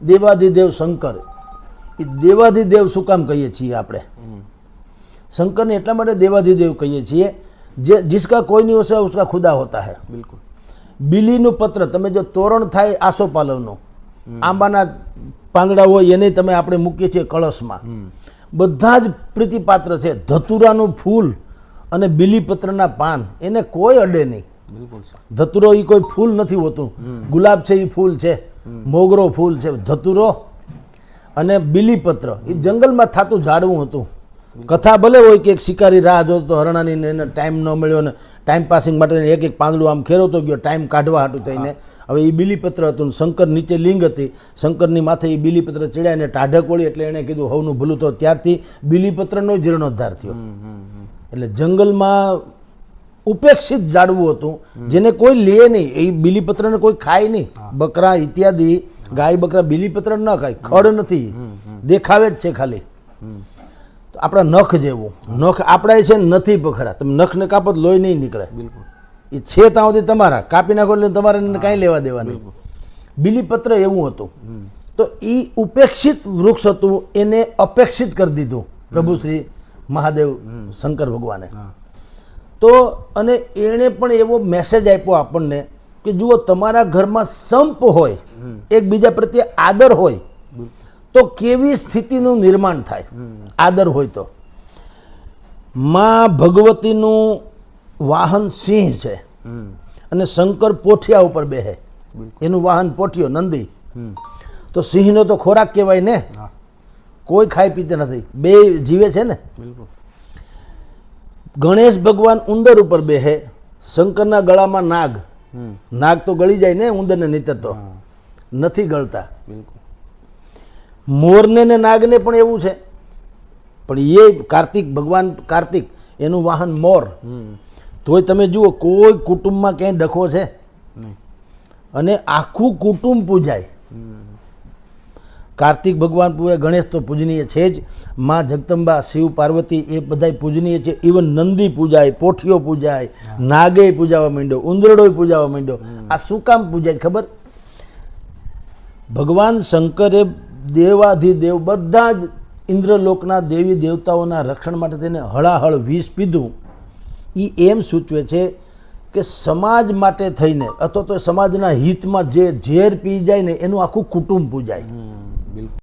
દેવાધિદેવ શંકર, એ દેવાધિદેવ શું કામ કહીએ છીએ આપણે? શંકરને એટલા માટે દેવાધિદેવ કહીએ છીએ જે जिसका कोई नहीं होता उसका खुदा होता है। બિલકુલ। બીલીનું પત્ર, તમે જો તોરણ થાય આસોપાલવનું, આંબાના પાંદડા હોય એને તમે આપણે મૂકીએ છીએ કળશમાં, બધા જ પ્રીતિપાત્ર છે। ધતુરાનું ફૂલ અને બીલીપત્રના પાન એને કોઈ અડે નહીં। બિલકુલ સર। ધતુરો એ કોઈ ફૂલ નથી હોતું, ગુલાબ છે એ ફૂલ છે, મોગરો ફૂલ છે, ધતુરો અને બીલીપત્ર એ જંગલમાં થતું ઝાડવું હતું। કથા ભલે હોય કે એક શિકારી રાહ જોતો હરણાની ને એને ટાઈમ ન મળ્યો ને ટાઈમ પાસિંગ માટે એક એક પાંદડું આમ ખેરવતો ગયો ટાઈમ કાઢવા હાટું થઈને, હવે એ બીલીપત્ર હતું, શંકર નીચે લિંગ હતી, શંકરની માથે એ બીલીપત્ર ચડ્યા ને ટાઢક વળી એટલે એણે કીધું હવનું ભૂલું, તો ત્યારથી બીલીપત્રનો જીર્ણોદ્ધાર થયો। એટલે જંગલમાં ઉપેક્ષિત ઝાડવું હતું જેને કોઈ લે નહીં, એ બીલીપત્રને કોઈ ખાય નહીં, બકરા ઇત્યાદિ ગાય બકરા બીલીપત્ર ન ખાય, ખડ નથી, દેખાવે જ છે ખાલી। આપણા નખ જેવું, નખ આપણા છે નથી પખરા, તમે નખને કાપો તો લોહી નહીં નીકળે, બિલકુલ। એ છે ત્યાં સુધી તમારા, કાપી નાખો એટલે તમારે કાંઈ લેવા દેવા નહીં। બીલીપત્ર એવું હતું, તો એ ઉપેક્ષિત વૃક્ષ હતું એને અપેક્ષિત કરી દીધું પ્રભુ શ્રી મહાદેવ શંકર ભગવાને। તો અને એણે પણ એવો મેસેજ આપ્યો આપણને કે જુઓ, તમારા ઘરમાં સંપ હોય, એકબીજા પ્રત્યે આદર હોય તો કેવી સ્થિતિનું નિર્માણ થાય। આદર હોય તો માં ભગવતીનું વાહન સિંહ છે અને શંકર પોઠિયા ઉપર બેહે, એનું વાહન પોઠિયો નંદી, તો સિંહનો તો ખોરાક કહેવાય ને, કોઈ ખાઈ પીતે નથી, બે જીવે છે ને। ગણેશ ભગવાન ઉંદર ઉપર બેહે, શંકરના ગળામાં નાગ, નાગ તો ગળી જાય ને ઉંદરને, નહીતર તો નથી ગળતા। મોરને ને નાગને પણ એવું છે, પણ એ કાર્તિક ભગવાન કાર્તિક એનું વાહન મોર, તોય તમે જુઓ કોઈ કુટુંબમાં ક્યાંય ડખો છે અને આખું કુટુંબ પૂજાય। કાર્તિક ભગવાન પૂજાય, ગણેશ તો પૂજનીય છે જ, માં જગદંબા શિવ પાર્વતી એ બધા પૂજનીય છે, ઇવન નંદી પૂજાય, પોઠિયો પૂજાય, નાગે પૂજાવા માંડ્યો, ઉંદરડોય પૂજાવા માંડ્યો। આ શું કામ પૂજાય ખબર? ભગવાન શંકરે દેવાધિદેવ બધા જ ઇન્દ્રલોકના દેવી દેવતાઓના રક્ષણ માટે તેને હળાહળ વિષ પીધું, એ એમ સૂચવે છે કે સમાજ માટે થઈને અથવા તો સમાજના હિતમાં જે ઝેર પી જાય ને એનું આખું કુટુંબ પૂજાય।